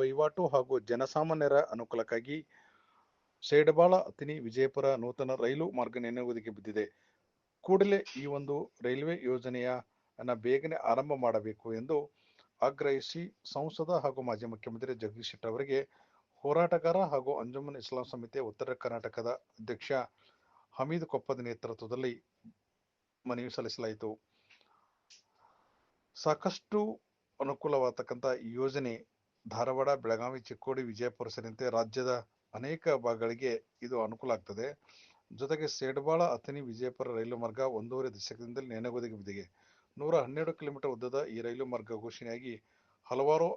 ವಹಿವಾಟು ಹಾಗೂ ಜನಸಾಮಾನ್ಯರ ಅನುಕೂಲಕ್ಕಾಗಿ ಸೇಡಬಾಳ ಅಥಣಿ ವಿಜಯಪುರ ನೂತನ ರೈಲು ಮಾರ್ಗ ನೆನೆಗುದಿಗೆ ಬಿದ್ದಿದೆ. ಕೂಡಲೇ ಈ ಒಂದು ರೈಲ್ವೆ ಯೋಜನೆಯನ್ನ ಬೇಗನೆ ಆರಂಭ ಮಾಡಬೇಕು ಎಂದು ಆಗ್ರಹಿಸಿ ಸಂಸದ ಹಾಗೂ ಮಾಜಿ ಮುಖ್ಯಮಂತ್ರಿ ಜಗದೀಶ್ ಶೆಟ್ಟರ್ ಅವರಿಗೆ ಹೋರಾಟಗಾರ ಹಾಗೂ ಅಂಜುಮನ್ ಇಸ್ಲಾಂ ಸಮಿತಿಯ ಉತ್ತರ ಕರ್ನಾಟಕದ ಅಧ್ಯಕ್ಷ ಹಮೀದ್ ಕೊಪ್ಪದ ನೇತೃತ್ವದಲ್ಲಿ ಮನವಿ ಸಲ್ಲಿಸಲಾಯಿತು. ಸಾಕಷ್ಟು ಅನುಕೂಲವಾಗತಕ್ಕಂಥ ಈ ಯೋಜನೆ ಧಾರವಾಡ, ಬೆಳಗಾವಿ, ಚಿಕ್ಕೋಡಿ, ವಿಜಯಪುರ ಸೇರಿದಂತೆ ರಾಜ್ಯದ ಅನೇಕ ಭಾಗಗಳಿಗೆ ಇದು ಅನುಕೂಲ ಆಗ್ತದೆ. ಜೊತೆಗೆ ಸೇಡಬಾಳ ಅಥಣಿ ವಿಜಯಪುರ ರೈಲು ಮಾರ್ಗ 1.5 ದಶಕದಿಂದಲೇ ನೆನೆಗುದಿಗೆ ಬಿದ್ದಿದೆ. 112 ಕಿಲೋಮೀಟರ್ ಉದ್ದದ ಈ ರೈಲು ಮಾರ್ಗ ಘೋಷಣೆಯಾಗಿ ಹಲವಾರು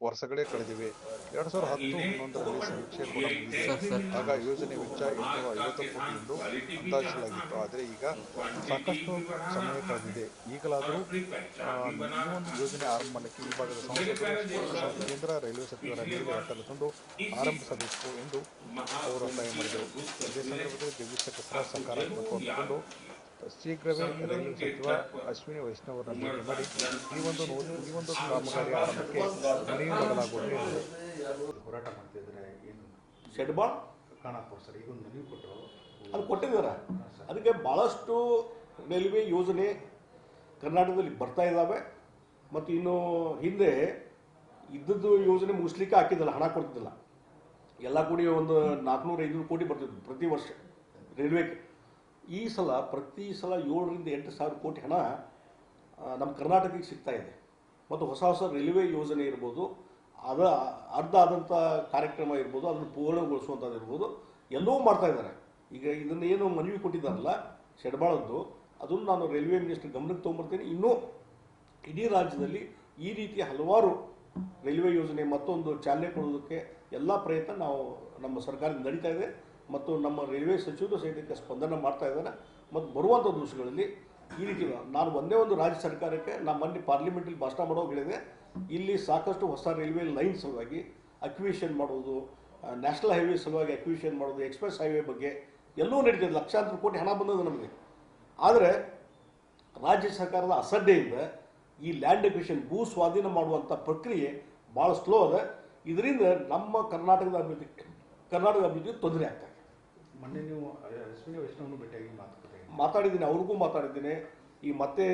ವರ್ಷಗಳೇ ಕಳೆದಿವೆ. 2010-11ರಲ್ಲಿ ಸಮೀಕ್ಷೆ ಕೂಡ ಮುಗಿದಿದೆ. ಆಗ ಯೋಜನೆ ವೆಚ್ಚ 850 ಕೋಟಿ ಎಂದು ಅಂದಾಜಿಸಲಾಗಿತ್ತು. ಆದರೆ ಈಗ ಸಾಕಷ್ಟು ಸಮಯ ಕಳೆದಿದೆ. ಈಗಲಾದರೂ ಈ ಒಂದು ಯೋಜನೆ ಆರಂಭ ಮಾಡಲಿಕ್ಕೆ ಈ ಭಾಗದ ಸಂಸದರು ಕೇಂದ್ರ ರೈಲ್ವೆ ಸಚಿವರ ಮೇಲೆ ಒತ್ತಡ ತಂದು ಆರಂಭಿಸಬೇಕು ಎಂದು ಅವರು ಒತ್ತಾಯ ಮಾಡಿದರು. ಇದೇ ಸಂದರ್ಭದಲ್ಲಿ ಜಗದೀಶ್ ಶೆಟ್ಟರ್ ಸಕಾರಾತ್ಮಕ ಹೊಂದಿಕೊಂಡು ಶೀಘ್ರವೇ ರೈಲ್ವೆ ಸಚಿವ ಅಶ್ವಿನಿ ವೈಷ್ಣವ್ ಅವರನ್ನು ಭೇಟಿ ಮಾಡಿ ಈ ಒಂದು ಕಾಮಗಾರಿ ಆರಂಭಕ್ಕೆ ಮನವಿ ಮಾಡಲಾಗುವುದು ಎಂದರು. ಹೋರಾಟ ಮಾಡ್ತಿದ್ರೆ ಏನು ಶೆಡ್ಬಾಳ್ ಖಾನಾಪುರ ಸರ್ ಈಗ ಒಂದು ಮನವಿ ಕೊಟ್ಟರು, ಅದು ಕೊಟ್ಟಿದ್ದಾರೆ. ಅದಕ್ಕೆ ಭಾಳಷ್ಟು ರೈಲ್ವೆ ಯೋಜನೆ ಕರ್ನಾಟಕದಲ್ಲಿ ಬರ್ತಾ ಇದ್ದಾವೆ. ಮತ್ತು ಇನ್ನು ಹಿಂದೆ ಇದ್ದದ್ದು ಯೋಜನೆ ಮುಗಿಸ್ಲಿಕ್ಕೆ ಹಾಕಿದ್ದಲ್ಲ, ಹಣ ಕೊಡ್ತಿದ್ದಿಲ್ಲ. ಎಲ್ಲ ಕೂಡಿ ಒಂದು 400-500 ಕೋಟಿ ಬರ್ತಿದ್ವು ಪ್ರತಿ ವರ್ಷ ರೈಲ್ವೆಗೆ. ಈ ಸಲ ಪ್ರತಿ ಸಲ 7,000-8,000 ಕೋಟಿ ಹಣ ನಮ್ಮ ಕರ್ನಾಟಕಕ್ಕೆ ಸಿಗ್ತಾ ಇದೆ. ಮತ್ತು ಹೊಸ ಹೊಸ ರೈಲ್ವೆ ಯೋಜನೆ ಇರ್ಬೋದು, ಅರ್ಧ ಆದಂಥ ಕಾರ್ಯಕ್ರಮ ಇರ್ಬೋದು, ಅದನ್ನು ಪೂರ್ಣಗೊಳಿಸುವಂಥದ್ದು ಇರ್ಬೋದು, ಎಲ್ಲವೂ ಮಾಡ್ತಾ ಇದ್ದಾರೆ. ಈಗ ಇದನ್ನು ಏನು ಮನವಿ ಕೊಟ್ಟಿದ್ದಾರಲ್ಲ ಶೆಡ್ಬಾಳದ್ದು, ಅದನ್ನು ನಾನು ರೈಲ್ವೆ ಮಿನಿಸ್ಟರ್ ಗಮನಕ್ಕೆ ತೊಗೊಂಬರ್ತೀನಿ. ಇನ್ನೂ ಇಡೀ ರಾಜ್ಯದಲ್ಲಿ ಈ ರೀತಿಯ ಹಲವಾರು ರೈಲ್ವೆ ಯೋಜನೆ ಮತ್ತೊಂದು ಚಾಲನೆ ಕೊಡೋದಕ್ಕೆ ಎಲ್ಲ ಪ್ರಯತ್ನ ನಮ್ಮ ಸರ್ಕಾರದಿಂದ ನಡೀತಾ ಇದೆ. ಮತ್ತು ನಮ್ಮ ರೈಲ್ವೆ ಸಚಿವರು ಸಹಿತ ಸ್ಪಂದನೆ ಮಾಡ್ತಾ ಇದ್ದಾರೆ. ಮತ್ತು ಬರುವಂಥ ದಿವಸಗಳಲ್ಲಿ ಈ ರೀತಿ ನಾನು ಒಂದೇ ಒಂದು ರಾಜ್ಯ ಸರ್ಕಾರಕ್ಕೆ ಮೊನ್ನೆ ಪಾರ್ಲಿಮೆಂಟಲ್ಲಿ ಭಾಷಣ ಮಾಡೋದು ಹೇಳಿದೆ. ಇಲ್ಲಿ ಸಾಕಷ್ಟು ಹೊಸ ರೈಲ್ವೆ ಲೈನ್ ಸಲುವಾಗಿ ಅಕ್ವಿಷನ್ ಮಾಡೋದು, ನ್ಯಾಷನಲ್ ಹೈವೇ ಸಲುವಾಗಿ ಅಕ್ವಿಷನ್ ಮಾಡೋದು, ಎಕ್ಸ್ಪ್ರೆಸ್ ಹೈವೇ ಬಗ್ಗೆ ಎಲ್ಲವೂ ನಡೀತಿದೆ. ಲಕ್ಷಾಂತರ ಕೋಟಿ ಹಣ ಬಂದದ್ದು ನಮಗೆ. ಆದರೆ ರಾಜ್ಯ ಸರ್ಕಾರದ ಅಸಡ್ಡೆಯಿಂದ ಈ ಲ್ಯಾಂಡ್ ಅಕ್ವಿಷನ್ ಭೂ ಸ್ವಾಧೀನ ಮಾಡುವಂಥ ಪ್ರಕ್ರಿಯೆ ಭಾಳ ಸ್ಲೋ ಅದ. ಇದರಿಂದ ನಮ್ಮ ಕರ್ನಾಟಕದ ಅಭಿವೃದ್ಧಿ ತೊಂದರೆ ಆಗ್ತಾ ಇದೆ. ಮೊನ್ನೆ ನೀವು ಅಶ್ವಿನಿ ವೈಷ್ಣವ್ನು ಭೇಟಿಯಾಗಿ ಮಾತಾಡಿದ್ದೀನಿ, ಅವ್ರಿಗೂ ಮಾತಾಡಿದ್ದೀನಿ. ಈ ಮತ್ತೆ